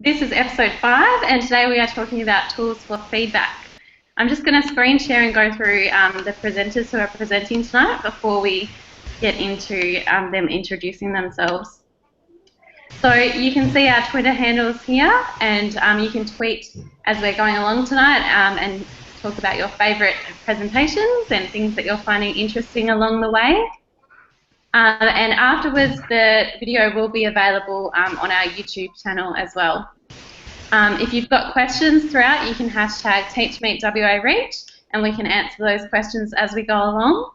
This is episode 5, and today we are talking about tools for feedback. I'm just going to screen share and go through the presenters who are presenting tonight before we get into them introducing themselves. So you can see our Twitter handles here, and you can tweet as we're going along tonight and talk about your favourite presentations and things that you're finding interesting along the way. And afterwards, the video will be available on our YouTube channel as well. If you've got questions throughout, you can hashtag TMWAreach, and we can answer those questions as we go along.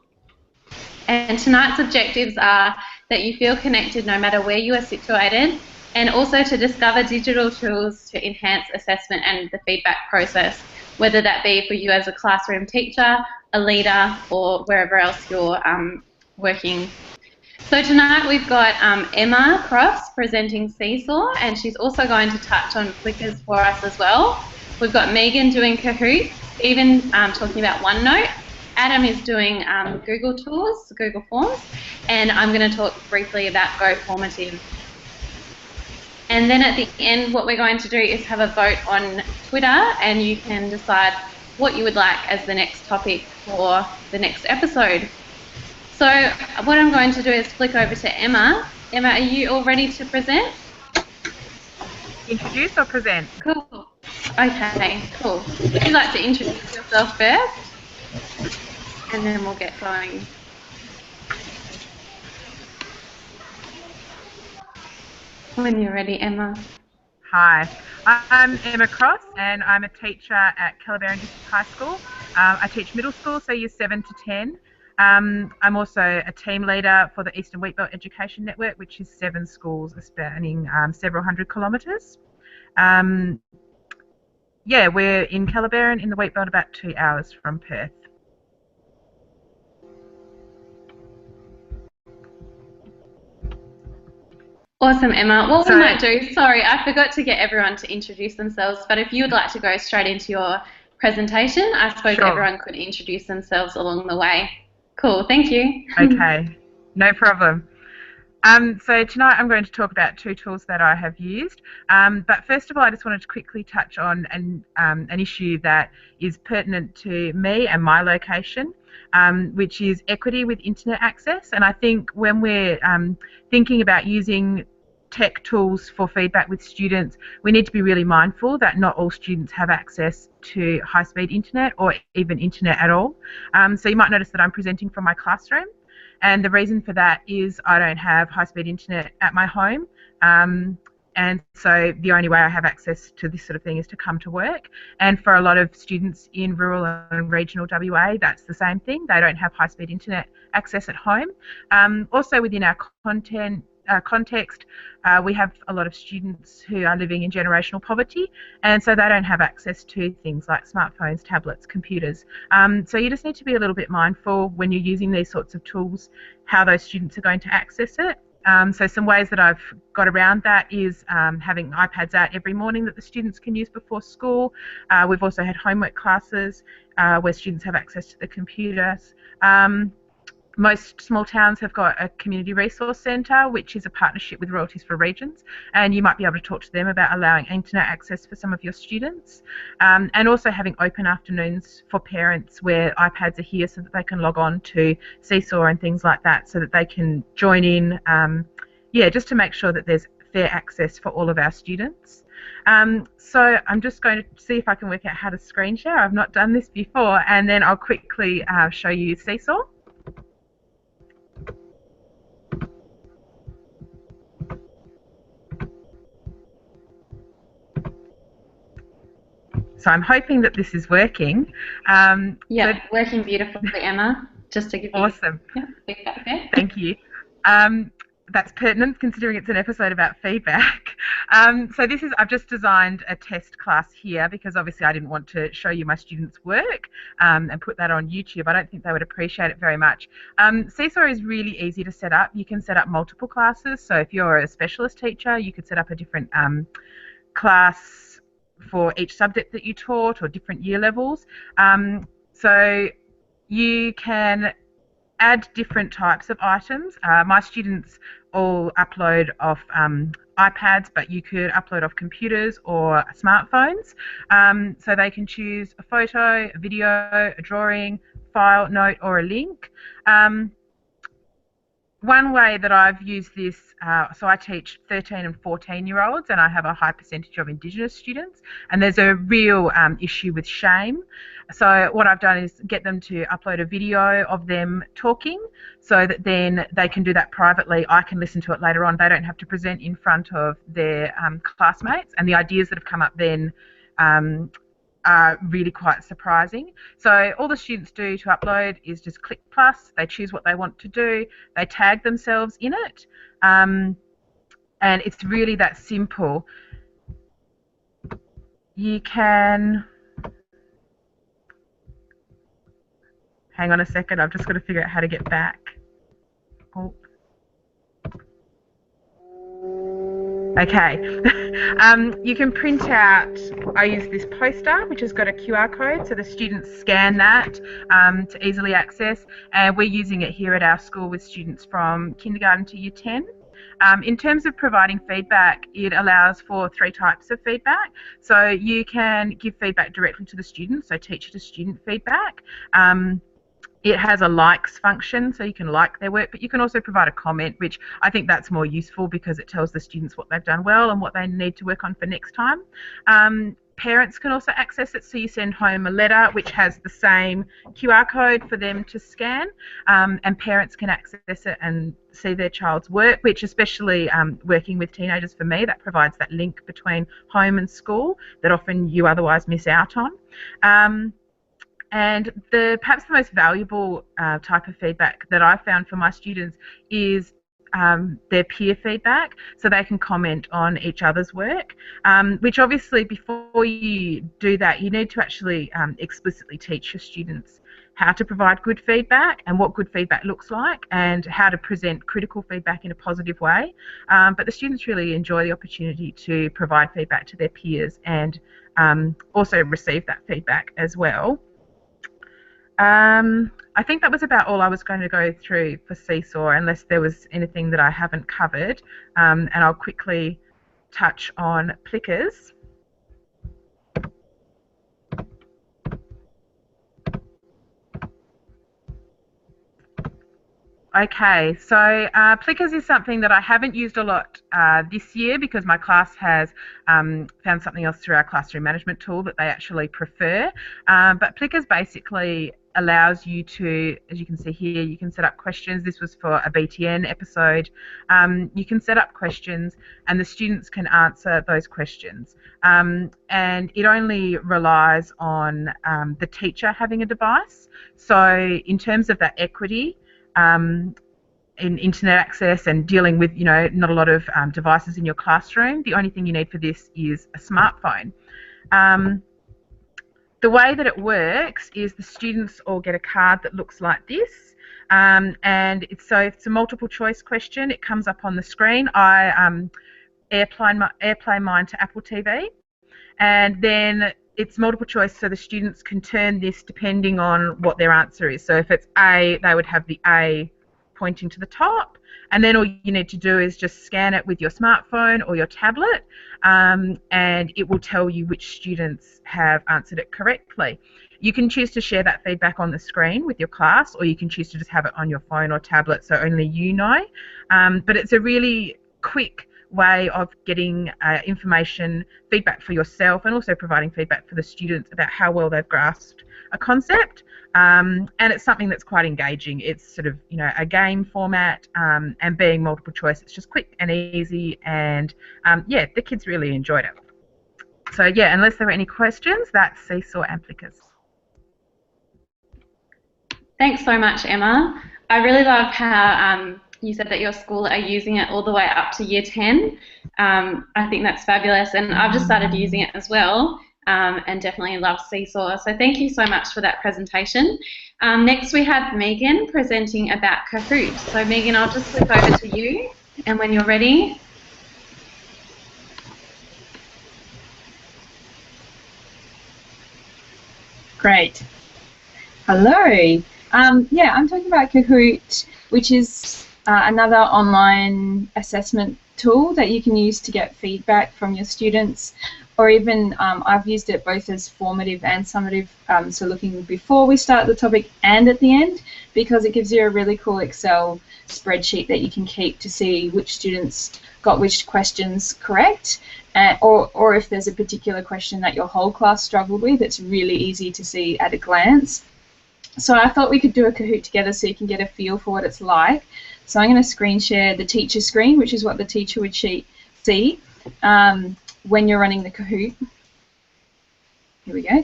And tonight's objectives are that you feel connected no matter where you are situated, and also to discover digital tools to enhance assessment and the feedback process, whether that be for you as a classroom teacher, a leader, or wherever else you're working. So tonight we've got Emma Cross presenting Seesaw, and she's also going to touch on Flickrs for us as well. We've got Megan doing Kahoot, Stephen talking about OneNote, Adam is doing Google Tools, Google Forms, and I'm going to talk briefly about Go Formative. And then at the end, what we're going to do is have a vote on Twitter, and you can decide what you would like as the next topic for the next episode. So what I'm going to do is flick over to Emma. Emma, are you all ready to present? Introduce or present? Cool. Okay, cool. Would you like to introduce yourself first? And then we'll get going. When you're ready, Emma. Hi, I'm Emma Cross, and I'm a teacher at Calaveras District High School. I teach middle school, so years 7 to 10. I'm also a team leader for the Eastern Wheatbelt Education Network, which is 7 schools spanning several hundred kilometres. Yeah, we're in Calaveras in the Wheatbelt, about 2 hours from Perth. Awesome, Emma. What we might do, sorry, I forgot to get everyone to introduce themselves, but if you would like to go straight into your presentation, I suppose everyone could introduce themselves along the way. Cool, thank you. Okay, no problem. So tonight I'm going to talk about 2 tools that I have used. But first of all, I just wanted to quickly touch on an issue that is pertinent to me and my location, which is equity with internet access. And I think when we're thinking about using tech tools for feedback with students, we need to be really mindful that not all students have access to high-speed internet or even internet at all. So you might notice that I'm presenting from my classroom, and the reason for that is I don't have high-speed internet at my home, and so the only way I have access to this sort of thing is to come to work. And for a lot of students in rural and regional WA, that's the same thing. They don't have high-speed internet access at home. Also within our context, we have a lot of students who are living in generational poverty, and so they don't have access to things like smartphones, tablets, computers. So you just need to be a little bit mindful when you're using these sorts of tools, how those students are going to access it. So some ways that I've got around that is having iPads out every morning that the students can use before school. We've also had homework classes where students have access to the computers. Most small towns have got a community resource centre, which is a partnership with Royalties for Regions, and you might be able to talk to them about allowing internet access for some of your students, and also having open afternoons for parents where iPads are here so that they can log on to Seesaw and things like that so that they can join in, just to make sure that there's fair access for all of our students. So I'm just going to see if I can work out how to screen share. I've not done this before, and then I'll quickly show you Seesaw. So I'm hoping that this is working. Yeah, working beautifully, Emma. Just to give you feedback there. Thank you. That's pertinent considering it's an episode about feedback. So I've just designed a test class here because obviously I didn't want to show you my students' work and put that on YouTube. I don't think they would appreciate it very much. Seesaw is really easy to set up. You can set up multiple classes. So if you're a specialist teacher, you could set up a different class for each subject that you taught or different year levels. So you can add different types of items. My students all upload off iPads, but you could upload off computers or smartphones. So they can choose a photo, a video, a drawing, file, note, or a link. One way that I've used this, so I teach 13 and 14-year-olds, and I have a high percentage of Indigenous students, and there's a real issue with shame. So what I've done is get them to upload a video of them talking, so that then they can do that privately. I can listen to it later on. They don't have to present in front of their classmates, and the ideas that have come up then are really quite surprising. So all the students do to upload is just click plus, they choose what they want to do, they tag themselves in it, and it's really that simple. You can, hang on a second, I've just got to figure out how to get back. Oh. Okay, you can print out, I use this poster which has got a QR code, so the students scan that to easily access, and we're using it here at our school with students from kindergarten to year 10. In terms of providing feedback, it allows for 3 types of feedback. So you can give feedback directly to the students, so teacher to student feedback. It has a likes function, so you can like their work, but you can also provide a comment, which I think that's more useful because it tells the students what they've done well and what they need to work on for next time. Parents can also access it, so you send home a letter which has the same QR code for them to scan, and parents can access it and see their child's work, which especially working with teenagers, for me, that provides that link between home and school that often you otherwise miss out on. And perhaps the most valuable type of feedback that I found for my students is their peer feedback, so they can comment on each other's work, which obviously before you do that you need to actually explicitly teach your students how to provide good feedback and what good feedback looks like and how to present critical feedback in a positive way. But the students really enjoy the opportunity to provide feedback to their peers and also receive that feedback as well. I think that was about all I was going to go through for Seesaw, unless there was anything that I haven't covered, and I'll quickly touch on Plickers. Okay, so Plickers is something that I haven't used a lot this year because my class has found something else through our classroom management tool that they actually prefer. But Plickers basically allows you to, as you can see here, you can set up questions. This was for a BTN episode. You can set up questions and the students can answer those questions. And it only relies on the teacher having a device. So in terms of that equity, in internet access and dealing with, not a lot of devices in your classroom, the only thing you need for this is a smartphone. The way that it works is the students all get a card that looks like this, and it's a multiple choice question. It comes up on the screen. I airplay mine to Apple TV, and then it's multiple choice, so the students can turn this depending on what their answer is. So if it's A, they would have the A pointing to the top, and then all you need to do is just scan it with your smartphone or your tablet, and it will tell you which students have answered it correctly. You can choose to share that feedback on the screen with your class, or you can choose to just have it on your phone or tablet so only you know. But it's a really quick way of getting information, feedback for yourself, and also providing feedback for the students about how well they've grasped a concept. And it's something that's quite engaging. It's sort of, a game format, and being multiple choice, it's just quick and easy, and yeah, the kids really enjoyed it. So yeah, unless there were any questions, that's Seesaw and Plickers. Thanks so much, Emma. I really love how you said that your school are using it all the way up to year 10. I think that's fabulous, and I've just started using it as well, and definitely love Seesaw. So thank you so much for that presentation. Next we have Megan presenting about Kahoot. So Megan, I'll just flip over to you, and when you're ready. Great. Hello. Yeah, I'm talking about Kahoot, which is another online assessment tool that you can use to get feedback from your students, or even I've used it both as formative and summative, so looking before we start the topic and at the end, because it gives you a really cool Excel spreadsheet that you can keep to see which students got which questions correct, or if there's a particular question that your whole class struggled with, it's really easy to see at a glance. So I thought we could do a Kahoot together so you can get a feel for what it's like. So I'm going to screen share the teacher screen, which is what the teacher would see when you're running the Kahoot. Here we go.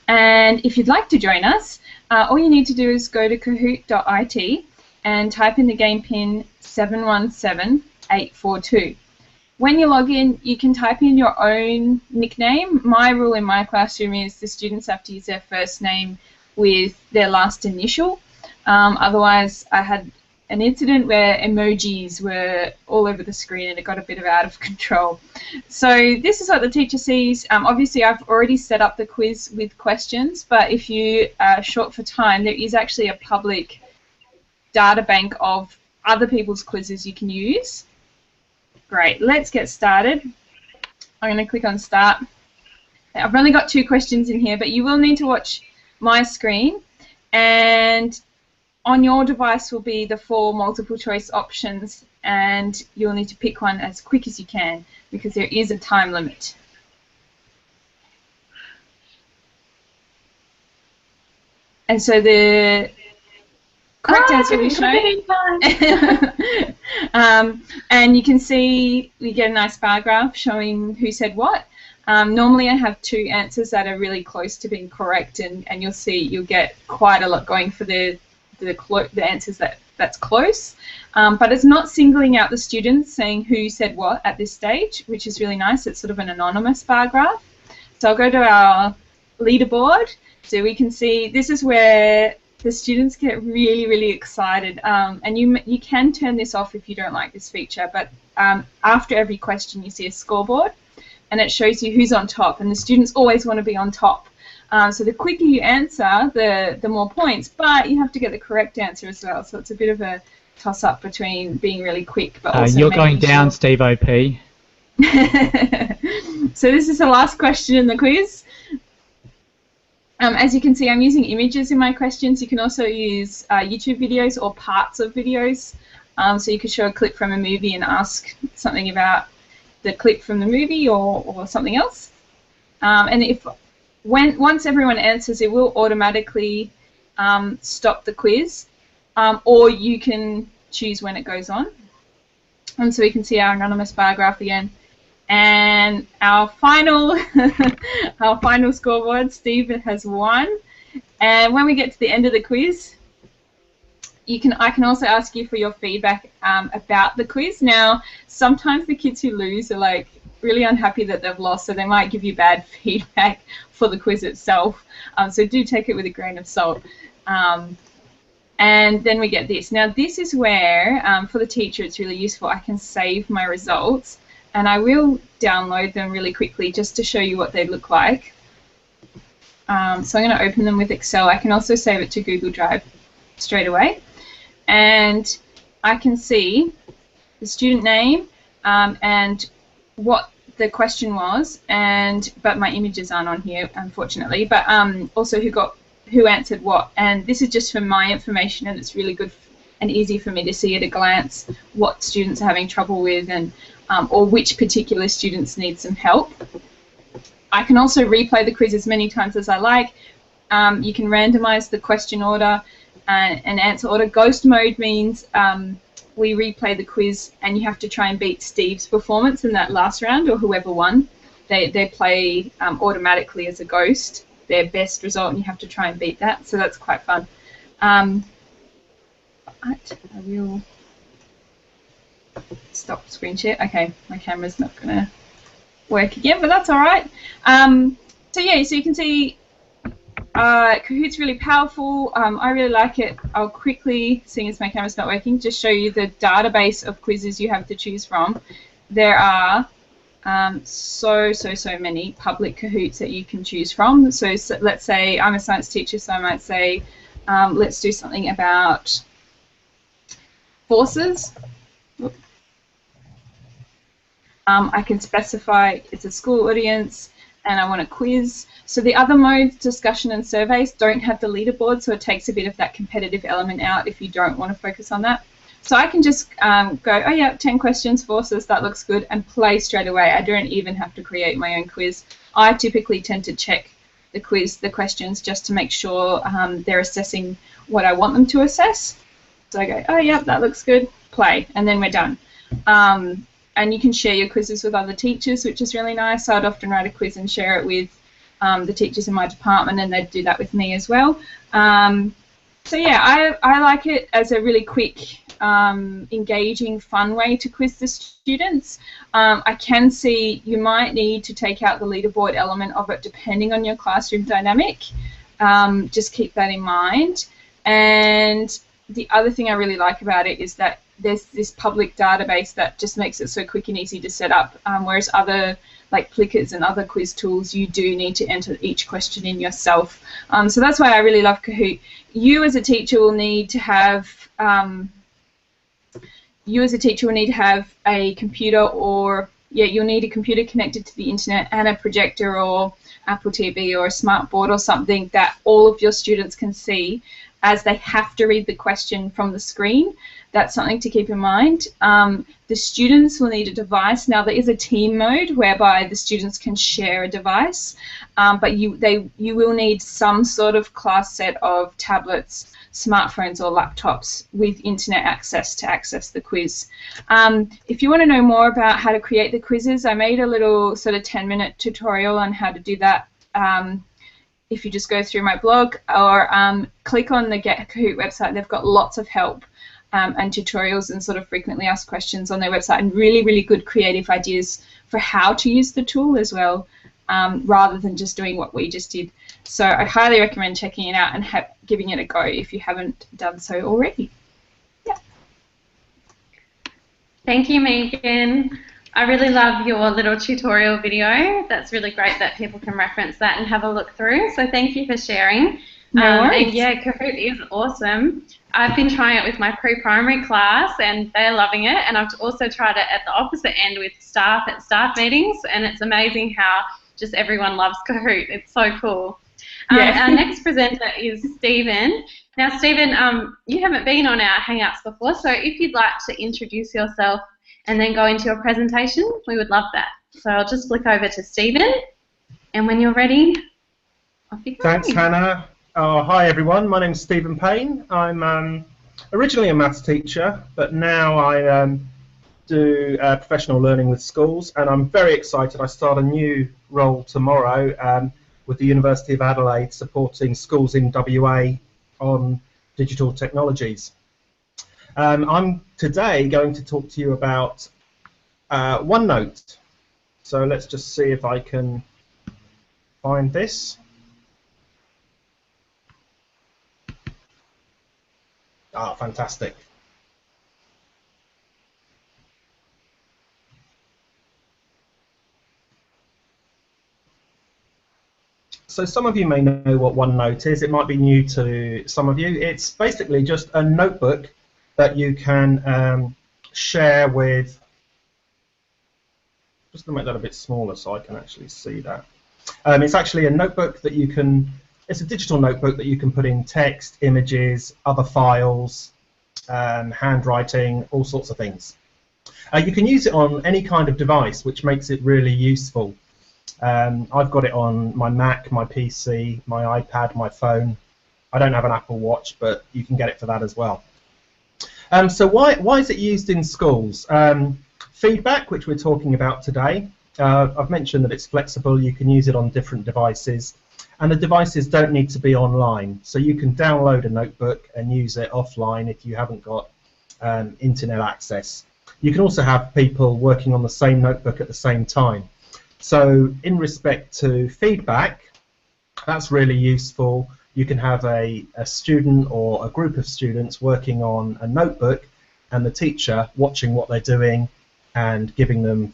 And if you'd like to join us, all you need to do is go to kahoot.it and type in the game pin 717842. When you log in, you can type in your own nickname. My rule in my classroom is the students have to use their first name with their last initial. Otherwise, I had an incident where emojis were all over the screen and it got a bit out of control. So this is what the teacher sees. Obviously, I've already set up the quiz with questions, but if you are short for time, there is actually a public data bank of other people's quizzes you can use. Great, let's get started. I'm going to click on Start. I've only got 2 questions in here, but you will need to watch my screen, and on your device will be the 4 multiple choice options, and you'll need to pick one as quick as you can because there is a time limit. And so the correct answer will be shown. And you can see we get a nice bar graph showing who said what. Normally I have 2 answers that are really close to being correct, and you'll see you'll get quite a lot going for the answers that's close. But it's not singling out the students saying who said what at this stage, which is really nice. It's sort of an anonymous bar graph. So I'll go to our leaderboard so we can see this is where the students get really, really excited. And you can turn this off if you don't like this feature, but after every question you see a scoreboard, and it shows you who's on top, and the students always want to be on top. So the quicker you answer, the more points, but you have to get the correct answer as well. So it's a bit of a toss-up between being really quick, but also you're going down, Steve OP. So this is the last question in the quiz. As you can see, I'm using images in my questions. You can also use YouTube videos or parts of videos. So you could show a clip from a movie and ask something about the clip from the movie or something else. And once everyone answers, it will automatically stop the quiz, or you can choose when it goes on. And so we can see our anonymous bar graph again. And our final our final scoreboard, Steve has won. And when we get to the end of the quiz, I can also ask you for your feedback about the quiz. Now, sometimes the kids who lose are like really unhappy that they've lost, so they might give you bad feedback for the quiz itself. So do take it with a grain of salt. And then we get this. Now, this is where, for the teacher, it's really useful. I can save my results, and I will download them really quickly just to show you what they look like. So I'm going to open them with Excel. I can also save it to Google Drive straight away. And I can see the student name and what the question was, but my images aren't on here, unfortunately, but also who answered what. And this is just for my information, and it's really good and easy for me to see at a glance what students are having trouble with, and or which particular students need some help. I can also replay the quiz as many times as I like. You can randomize the question order and answer order. Ghost mode means we replay the quiz and you have to try and beat Steve's performance in that last round, or whoever won. They play automatically as a ghost, their best result, and you have to try and beat that. So that's quite fun. I will stop screen share. Okay, my camera's not going to work again, but that's all right. So yeah, so you can see Kahoot's really powerful. I really like it. I'll quickly, seeing as my camera's not working, just show you the database of quizzes you have to choose from. There are so many public Kahoots that you can choose from. So let's say I'm a science teacher, so I might say Let's do something about forces. I can specify it's a school audience and I want a quiz. So the other modes, discussion and surveys, don't have the leaderboard, so it takes a bit of that competitive element out if you don't want to focus on that. So I can just go, oh yeah, 10 questions, forces, that looks good, and play straight away. I don't even have to create my own quiz. I typically tend to check the questions, just to make sure they're assessing what I want them to assess. So I go, oh yeah, that looks good, play, and then we're done. And you can share your quizzes with other teachers, which is really nice. So I'd often write a quiz and share it with the teachers in my department, and they'd do that with me as well. So yeah, I like it as a really quick, engaging, fun way to quiz the students. I can see you might need to take out the leaderboard element of it depending on your classroom dynamic. Just keep that in mind. And the other thing I really like about it is that there's this public database that just makes it so quick and easy to set up, whereas other like Plickers and other quiz tools, you do need to enter each question in yourself. So that's why I really love Kahoot. You as a teacher will need to have a computer, or you'll need a computer connected to the internet and a projector or Apple TV or a smart board or something that all of your students can see, as they have to read the question from the screen. That's something to keep in mind. The students will need a device. Now, there is a team mode whereby the students can share a device, but you will need some sort of class set of tablets, smartphones or laptops with internet access to access the quiz. If you want to know more about how to create the quizzes, I made a little sort of 10-minute tutorial on how to do that. If you just go through my blog or click on the Get Kahoot website, they've got lots of help and tutorials and sort of frequently asked questions on their website, and really, really good creative ideas for how to use the tool as well, rather than just doing what we just did. So I highly recommend checking it out and giving it a go if you haven't done so already. Yeah. Thank you, Megan. I really love your little tutorial video. That's really great that people can reference that and have a look through. So thank you for sharing. No worries. And yeah, Kahoot is awesome. I've been trying it with my pre-primary class and they're loving it, and I've also tried it at the opposite end with staff at staff meetings, and it's amazing how just everyone loves Kahoot. It's so cool. Yeah. Our next presenter is Stephen. Now, Stephen, you haven't been on our Hangouts before, so if you'd like to introduce yourself and then go into your presentation, we would love that. So I'll just flick over to Stephen, and when you're ready, off you go. Thanks, Hannah. Hi, everyone. My name's Stephen Payne. I'm originally a maths teacher, but now I do professional learning with schools, and I'm very excited. I start a new role tomorrow with the University of Adelaide, supporting schools in WA on digital technologies. I'm today going to talk to you about OneNote. So let's just see if I can find this. Ah, fantastic. So some of you may know what OneNote is. It might be new to some of you. It's basically just a notebook that you can share with, just to make that a bit smaller so I can actually see that. It's actually a notebook that you can, it's a digital notebook that you can put in text, images, other files, handwriting, all sorts of things. You can use it on any kind of device, which makes it really useful. I've got it on my Mac, my PC, my iPad, my phone. I don't have an Apple Watch, but you can get it for that as well. So why is it used in schools? Feedback, which we're talking about today. I've mentioned that it's flexible. You can use it on different devices, and the devices don't need to be online. So you can download a notebook and use it offline if you haven't got internet access. You can also have people working on the same notebook at the same time. So in respect to feedback, that's really useful. You can have a student or a group of students working on a notebook and the teacher watching what they're doing and giving them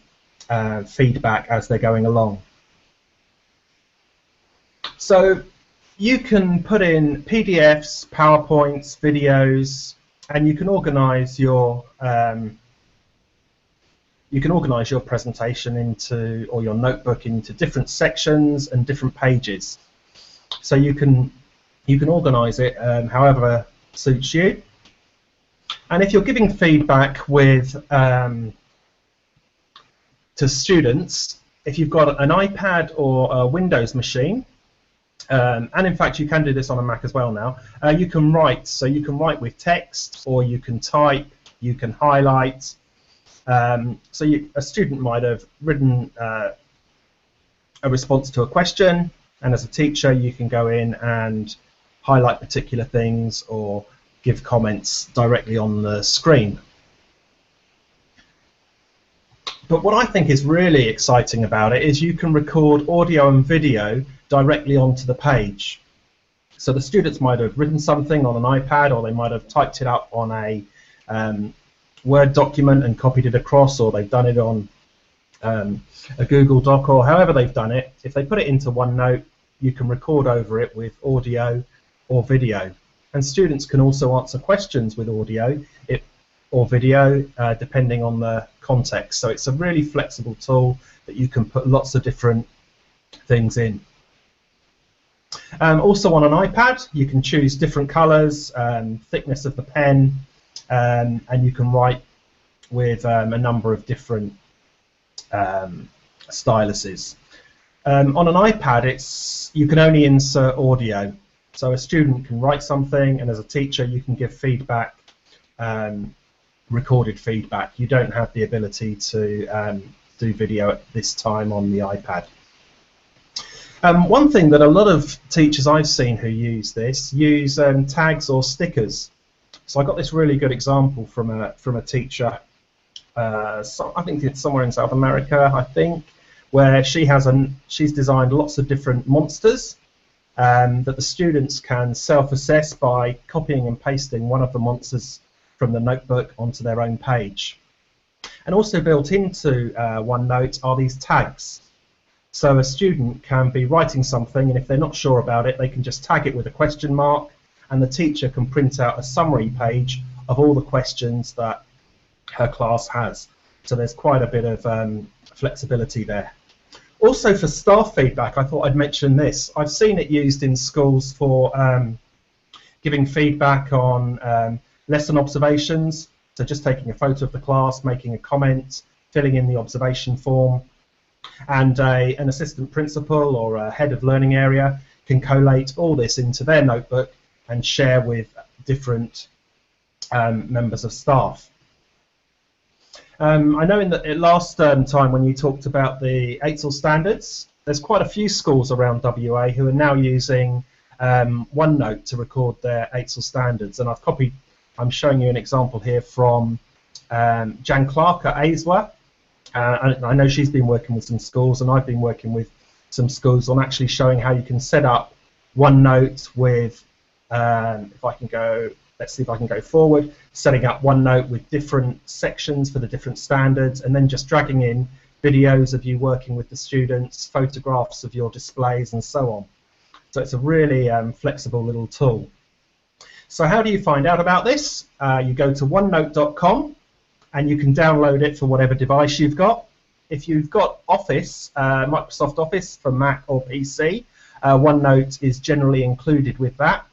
feedback as they're going along. So you can put in PDFs, PowerPoints, videos, and you can organise your presentation into, or your notebook into, different sections and different pages. So you can organise it however suits you. And if you're giving feedback with to students, if you've got an iPad or a Windows machine, and in fact you can do this on a Mac as well now, you can write. So you can write with text, or you can type, you can highlight. So a student might have written a response to a question, and as a teacher you can go in and highlight particular things or give comments directly on the screen. But what I think is really exciting about it is you can record audio and video directly onto the page. So the students might have written something on an iPad, or they might have typed it up on a Word document and copied it across, or they've done it on a Google Doc, or however they've done it. If they put it into OneNote, you can record over it with audio or video. And students can also answer questions with audio or video, depending on the context. So it's a really flexible tool that you can put lots of different things in. Also on an iPad, you can choose different colours, thickness of the pen, and you can write with a number of different styluses. On an iPad, you can only insert audio. So a student can write something, and as a teacher you can give feedback, recorded feedback. You don't have the ability to do video at this time on the iPad. One thing that a lot of teachers I've seen who use this use tags or stickers. So I got this really good example from a teacher. I think it's somewhere in South America, I think, where she's designed lots of different monsters that the students can self-assess by copying and pasting one of the monsters from the notebook onto their own page. And also built into OneNote are these tags. So a student can be writing something, and if they're not sure about it, they can just tag it with a question mark, and the teacher can print out a summary page of all the questions that her class has. So there's quite a bit of flexibility there. Also for staff feedback, I thought I'd mention this. I've seen it used in schools for giving feedback on lesson observations, so just taking a photo of the class, making a comment, filling in the observation form, and an assistant principal or a head of learning area can collate all this into their notebook and share with different members of staff. I know in the last time when you talked about the AITSL standards, there's quite a few schools around WA who are now using OneNote to record their AITSL standards, and I'm showing you an example here from Jan Clark at AISWA. I know she's been working with some schools, and I've been working with some schools on actually showing how you can set up OneNote with, if I can go, let's see if I can go forward, setting up OneNote with different sections for the different standards, and then just dragging in videos of you working with the students, photographs of your displays, and so on. So it's a really flexible little tool. So how do you find out about this? You go to onenote.com, and you can download it for whatever device you've got. If you've got Office, Microsoft Office for Mac or PC, OneNote is generally included with that.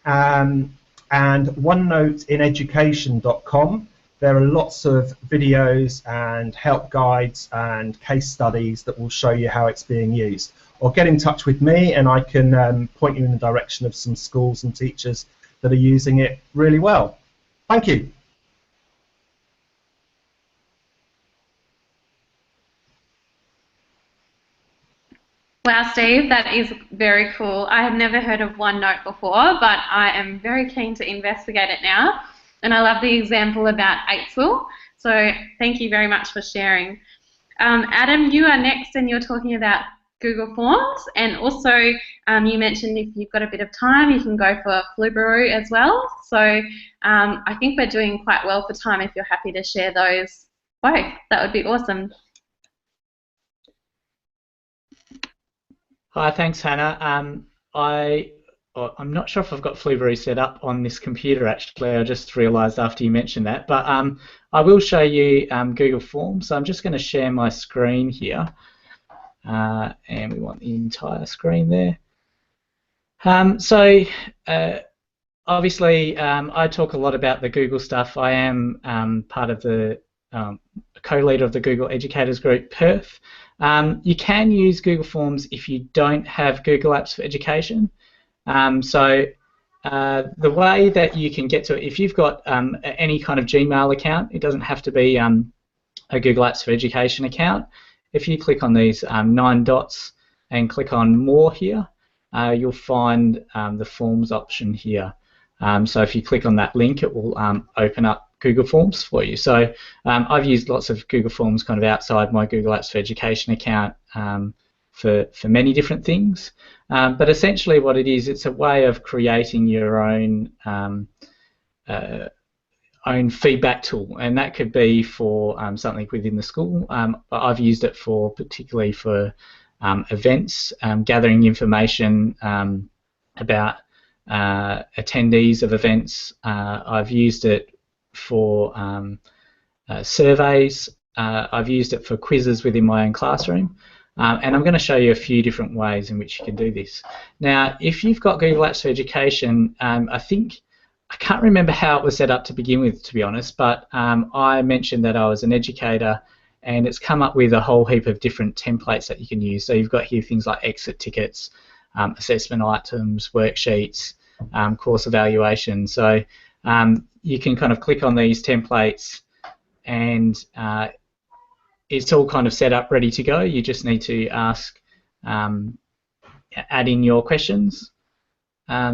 And onenoteineducation.com, there are lots of videos and help guides and case studies that will show you how it's being used. Or get in touch with me, and I can point you in the direction of some schools and teachers that are using it really well. Thank you. Wow, Steve, that is very cool. I have never heard of OneNote before, but I am very keen to investigate it now. And I love the example about AITSL, so thank you very much for sharing. Adam, you are next, and you're talking about Google Forms, and also you mentioned if you've got a bit of time, you can go for Flubaroo as well. So I think we're doing quite well for time if you're happy to share those both. That would be awesome. Hi, thanks, Hannah. I'm not sure if I've got Flubaroo set up on this computer actually. I just realised after you mentioned that. But I will show you Google Forms. So I'm just going to share my screen here. And we want the entire screen there. Obviously, I talk a lot about the Google stuff. I am part of the co-leader of the Google Educators Group, Perth. You can use Google Forms if you don't have Google Apps for Education. The way that you can get to it, if you've got any kind of Gmail account, it doesn't have to be a Google Apps for Education account. If you click on these 9 dots and click on More here, you'll find the Forms option here. So if you click on that link, it will open up Google Forms for you. So I've used lots of Google Forms kind of outside my Google Apps for Education account for many different things. But essentially what it is, it's a way of creating your own feedback tool, and that could be for something within the school. But I've used it particularly for events, gathering information about attendees of events. I've used it for surveys. I've used it for quizzes within my own classroom. And I'm going to show you a few different ways in which you can do this. Now, if you've got Google Apps for Education, I can't remember how it was set up to begin with, to be honest, but I mentioned that I was an educator, and it's come up with a whole heap of different templates that you can use. So you've got here things like exit tickets, assessment items, worksheets, course evaluation. So you can kind of click on these templates, and it's all kind of set up, ready to go. You just need to add in your questions.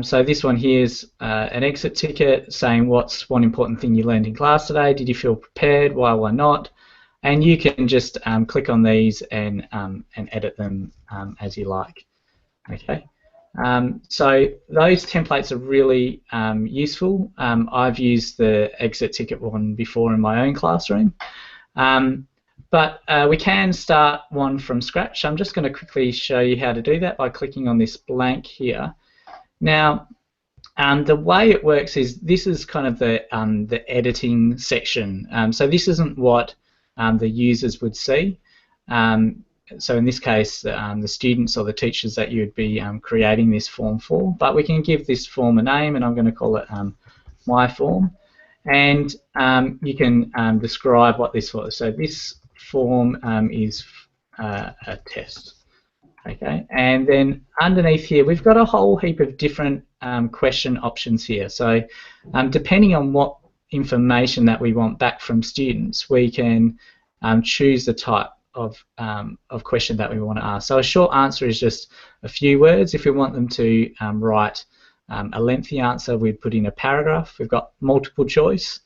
So this one here is an exit ticket saying what's one important thing you learned in class today, did you feel prepared, why not? And you can just click on these and edit them as you like. Okay. So those templates are really useful. I've used the exit ticket one before in my own classroom. But we can start one from scratch. I'm just going to quickly show you how to do that by clicking on this blank here. Now, the way it works is this is kind of the editing section. So this isn't what the users would see. So in this case, the students or the teachers that you would be creating this form for. But we can give this form a name, and I'm going to call it My Form. And you can describe what this was. So this form is a test. Okay, and then underneath here we've got a whole heap of different question options here. So depending on what information that we want back from students, we can choose the type of question that we want to ask. So a short answer is just a few words. If we want them to write a lengthy answer, we'd put in a paragraph. We've got multiple choice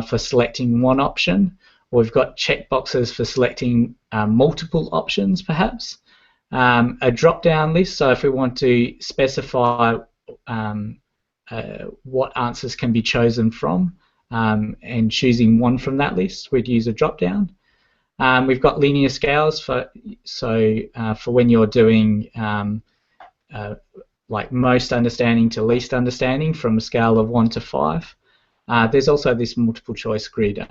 for selecting one option, or we've got check boxes for selecting multiple options perhaps. A drop-down list, so if we want to specify what answers can be chosen from and choosing one from that list, we'd use a drop-down. We've got linear scales for when you're doing like most understanding to least understanding from a scale of 1 to 5. There's also this multiple choice grid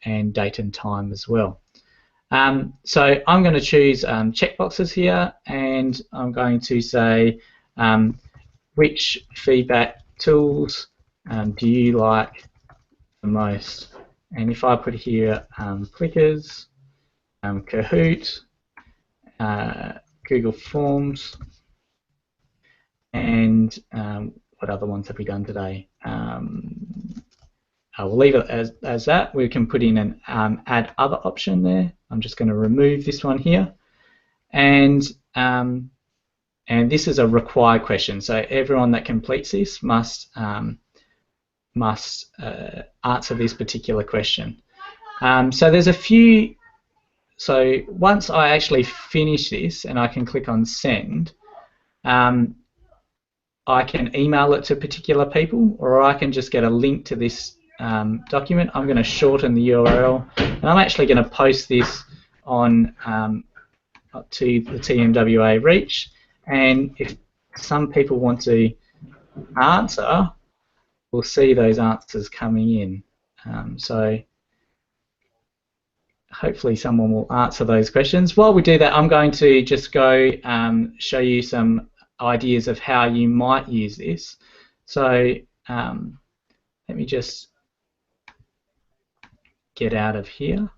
and date and time as well. So I'm going to choose checkboxes here, and I'm going to say which feedback tools do you like the most? And if I put here Clickers, Kahoot, Google Forms, and what other ones have we done today? We'll leave it as that. We can put in an add other option there. I'm just going to remove this one here, and this is a required question. So everyone that completes this must answer this particular question. So there's a few. So once I actually finish this and I can click on send, I can email it to particular people, or I can just get a link to this document. I'm going to shorten the URL, and I'm actually going to post this on to the TMWAreach. And some people want to answer, we'll see those answers coming in. So hopefully someone will answer those questions. While we do that, I'm going to just go show you some ideas of how you might use this. So let me just get out of here.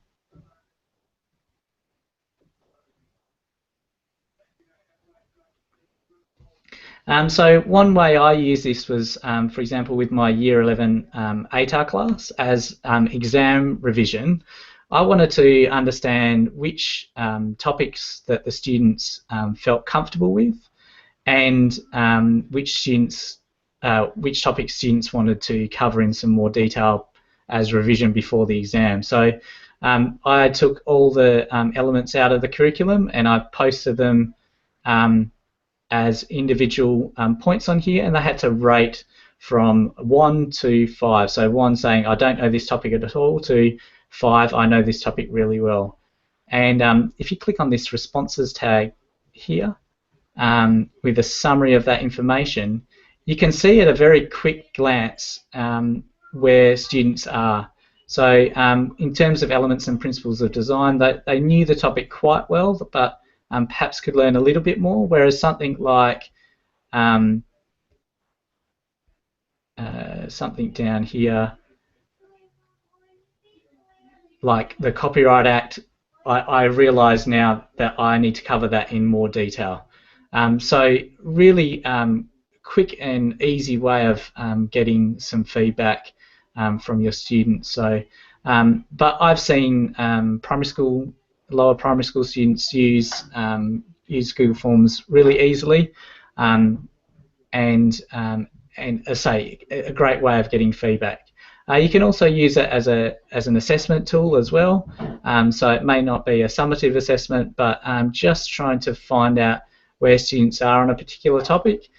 So one way I use this was, for example, with my Year 11 ATAR class as exam revision. I wanted to understand which topics that the students felt comfortable with, and which topics students wanted to cover in some more detail as revision before the exam. So I took all the elements out of the curriculum and I posted them as individual points on here, and they had to rate from 1 to 5. So 1 saying I don't know this topic at all, to 5 I know this topic really well. And if you click on this responses tag here with a summary of that information, you can see at a very quick glance where students are. So in terms of elements and principles of design, they knew the topic quite well, but perhaps could learn a little bit more, whereas something like something down here, like the Copyright Act, I realise now that I need to cover that in more detail. So really quick and easy way of getting some feedback from your students. So, but I've seen lower primary school students use Google Forms really easily, and as I say, a great way of getting feedback. You can also use it as an assessment tool as well. So it may not be a summative assessment, but just trying to find out where students are on a particular topic.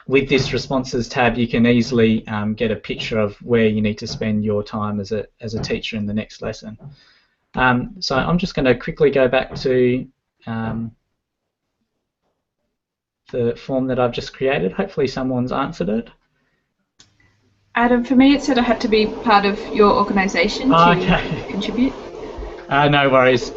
With this responses tab, you can easily get a picture of where you need to spend your time as a teacher in the next lesson. So I'm just going to quickly go back to the form that I've just created. Hopefully someone's answered it. Adam, for me it said I had to be part of your organisation to contribute. No worries.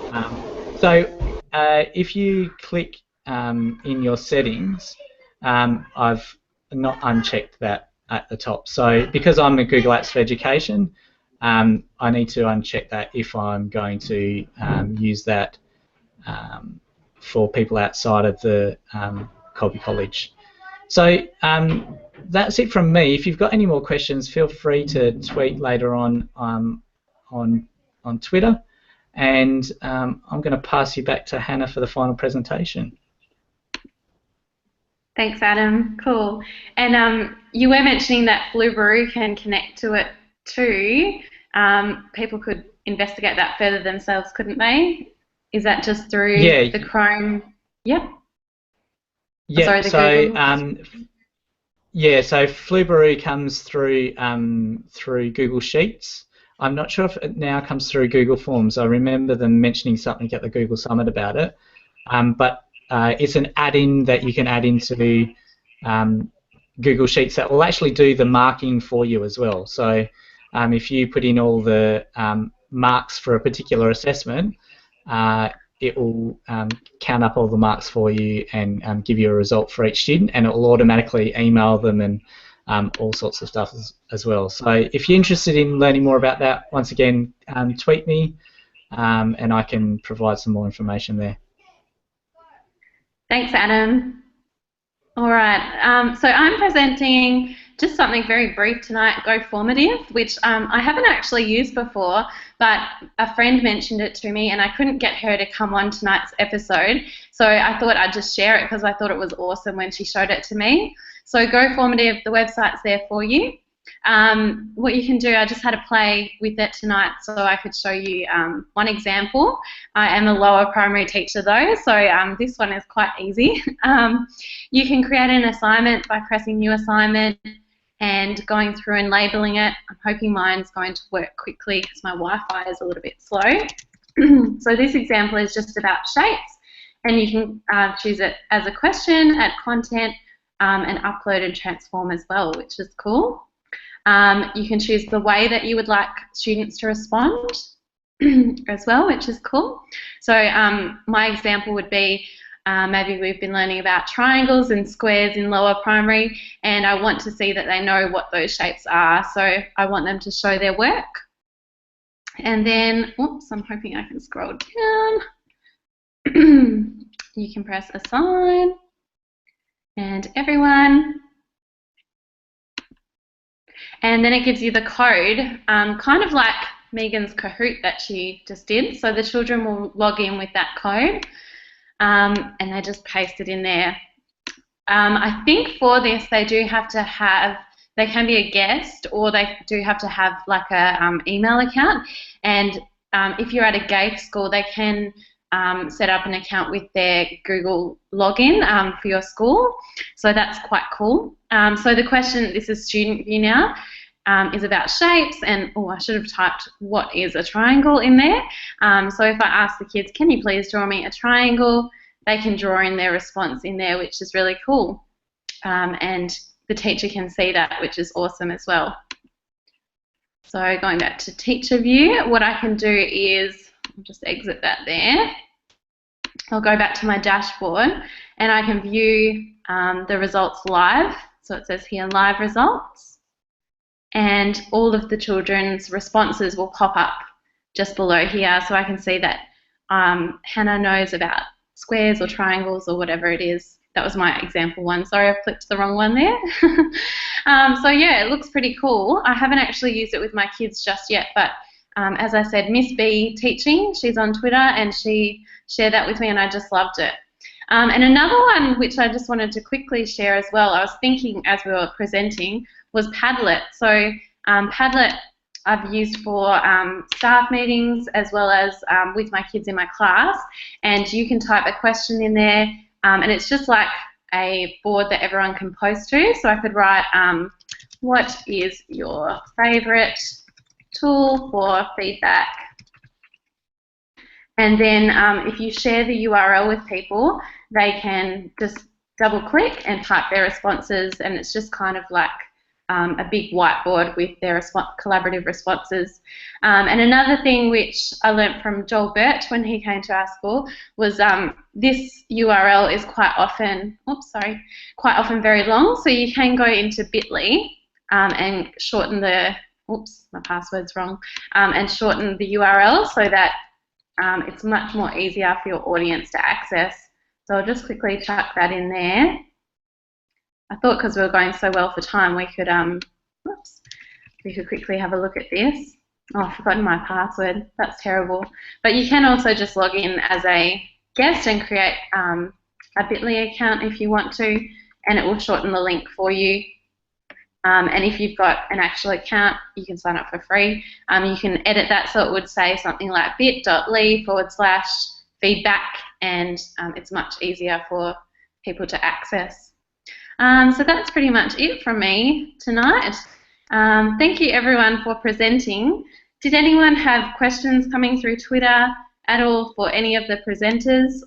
So if you click in your settings, I've not unchecked that at the top. So because I'm a Google Apps for Education, I need to uncheck that if I'm going to use that for people outside of the Colby College. So that's it from me. If you've got any more questions, feel free to tweet later on Twitter, and I'm going to pass you back to Hannah for the final presentation. Thanks, Adam. Cool. And you were mentioning that Flubaroo can connect to it too. People could investigate that further themselves, couldn't they? Is that just through the Chrome? Yep. Yeah. Sorry, So Flubaroo comes through Google Sheets. I'm not sure if it now comes through Google Forms. I remember them mentioning something at the Google Summit about it. But it's an add-in that you can add into Google Sheets that will actually do the marking for you as well. So if you put in all the marks for a particular assessment, it will count up all the marks for you and give you a result for each student, and it will automatically email them and all sorts of stuff as well. So if you're interested in learning more about that, once again, tweet me and I can provide some more information there. Thanks, Adam. All right, so I'm presenting just something very brief tonight, GoFormative, which I haven't actually used before, but a friend mentioned it to me and I couldn't get her to come on tonight's episode, so I thought I'd just share it because I thought it was awesome when she showed it to me. So GoFormative, the website's there for you. What you can do, I just had to play with it tonight so I could show you one example. I am a lower primary teacher though, so this one is quite easy. You can create an assignment by pressing New Assignment and going through and labelling it. I'm hoping mine's going to work quickly because my Wi-Fi is a little bit slow. So this example is just about shapes, And you can choose it as a question, add content, and upload and transform as well, which is cool. You can choose the way that you would like students to respond as well, which is cool. So my example would be maybe we've been learning about triangles and squares in lower primary, and I want to see that they know what those shapes are. So I want them to show their work. And then, oops, I'm hoping I can scroll down. You can press assign and everyone. And then it gives you the code, kind of like Megan's Kahoot that she just did. So the children will log in with that code and they just paste it in there. I think for this they do have to have, they can be a guest, or they do have to have like a email account. And if you're at a GAFE school, they can set up an account with their Google login for your school. So that's quite cool. So the question, this is student view now, is about shapes, and I should have typed what is a triangle in there. So if I ask the kids, can you please draw me a triangle, they can draw in their response in there, which is really cool. And the teacher can see that, which is awesome as well. So going back to teacher view, what I can do is, I'll just exit that there. I'll go back to my dashboard and I can view the results live. So it says here live results, and all of the children's responses will pop up just below here, so I can see that Hannah knows about squares or triangles or whatever it is. That was my example one. Sorry, I clicked the wrong one there. So yeah, it looks pretty cool. I haven't actually used it with my kids just yet, but as I said, Miss B Teaching, she's on Twitter, and she shared that with me and I just loved it. And another one which I just wanted to quickly share as well, I was thinking as we were presenting, was Padlet. So Padlet I've used for staff meetings as well as with my kids in my class, and you can type a question in there and it's just like a board that everyone can post to. So I could write, what is your favourite tool for feedback? And then if you share the URL with people, they can just double click and type their responses, and it's just kind of like a big whiteboard with their collaborative responses. And another thing which I learnt from Joel Birch when he came to our school was this URL is quite often very long, so you can go into bit.ly and shorten the, my password's wrong, and shorten the URL so that it's much more easier for your audience to access. So I'll just quickly chuck that in there. I thought because we were going so well for time, we could quickly have a look at this. Oh, I've forgotten my password. That's terrible. But you can also just log in as a guest and create a bit.ly account if you want to, and it will shorten the link for you. And if you've got an actual account, you can sign up for free. You can edit that so it would say something like bit.ly/feedback, and it's much easier for people to access. So that's pretty much it from me tonight. Thank you everyone for presenting. Did anyone have questions coming through Twitter at all for any of the presenters,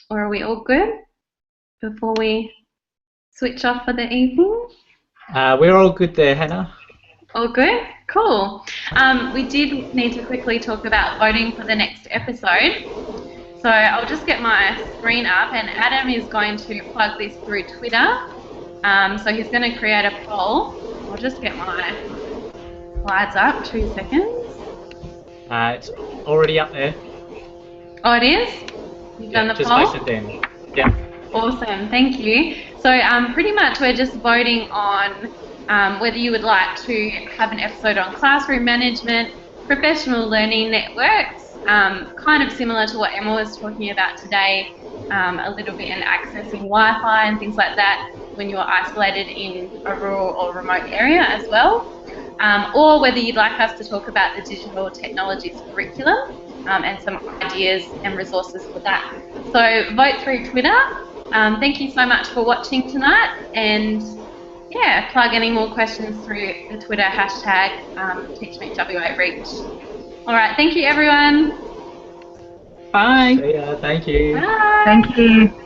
or are we all good before we switch off for the evening? We're all good there, Hannah. All good? Cool. We did need to quickly talk about voting for the next episode. So I'll just get my screen up, and Adam is going to plug this through Twitter. So he's going to create a poll. I'll just get my slides up, 2 seconds. It's already up there. Oh, it is? You've done the just poll? place it then. Yeah. Awesome, thank you. So pretty much we're just voting on whether you would like to have an episode on classroom management, professional learning networks, kind of similar to what Emma was talking about today, a little bit in accessing Wi-Fi and things like that when you're isolated in a rural or remote area as well, or whether you'd like us to talk about the digital technologies curriculum and some ideas and resources for that. So vote through Twitter. Thank you so much for watching tonight, and yeah, plug any more questions through the Twitter hashtag TMWAreach. All right, thank you everyone. Bye. See ya. Thank you. Bye. Thank you.